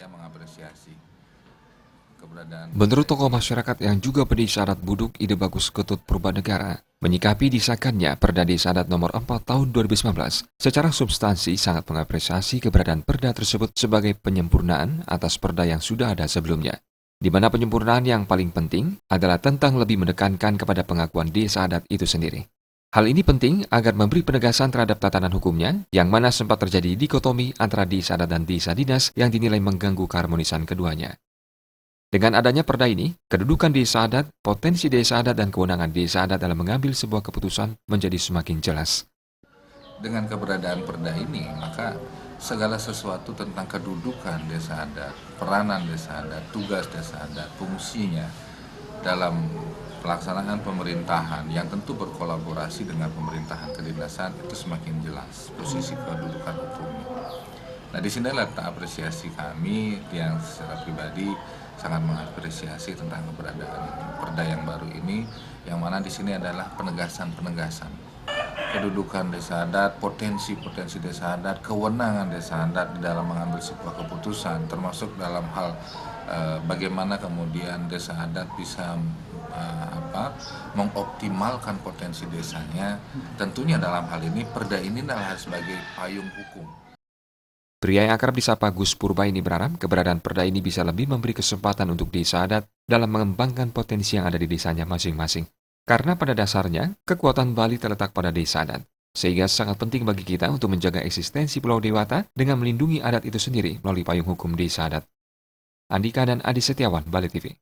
saya mengapresiasi keberadaan. Menurut tokoh masyarakat yang juga pendiri adat Buduk Ide Bagus Ketut Purbanegara, menyikapi disahkannya Perda Desa Adat Nomor 4 Tahun 2019, secara substansi sangat mengapresiasi keberadaan perda tersebut sebagai penyempurnaan atas perda yang sudah ada sebelumnya. Di mana penyempurnaan yang paling penting adalah tentang lebih menekankan kepada pengakuan desa adat itu sendiri. Hal ini penting agar memberi penegasan terhadap tatanan hukumnya, yang mana sempat terjadi dikotomi antara desa adat dan desa dinas yang dinilai mengganggu keharmonisan keduanya. Dengan adanya perda ini, kedudukan desa adat, potensi desa adat, dan kewenangan desa adat dalam mengambil sebuah keputusan menjadi semakin jelas. Dengan keberadaan perda ini, maka segala sesuatu tentang kedudukan desa adat, peranan desa adat, tugas desa adat, fungsinya dalam pelaksanaan pemerintahan yang tentu berkolaborasi dengan pemerintahan kedinasan itu semakin jelas posisi kedudukan hukumnya. Nah, di sini letak apresiasi kami yang secara pribadi sangat mengapresiasi tentang keberadaan perda yang baru ini, yang mana di sini adalah penegasan kedudukan desa adat, potensi desa adat, kewenangan desa adat di dalam mengambil sebuah keputusan, termasuk dalam hal bagaimana kemudian desa adat bisa mengoptimalkan potensi desanya. Tentunya dalam hal ini perda ini adalah sebagai payung hukum. Pria yang akrab disapa Gus Purba ini berharap keberadaan perda ini bisa lebih memberi kesempatan untuk desa adat dalam mengembangkan potensi yang ada di desanya masing-masing. Karena pada dasarnya, kekuatan Bali terletak pada desa adat. Sehingga sangat penting bagi kita untuk menjaga eksistensi Pulau Dewata dengan melindungi adat itu sendiri melalui payung hukum desa adat. Andika dan Adi Setiawan, Bali TV.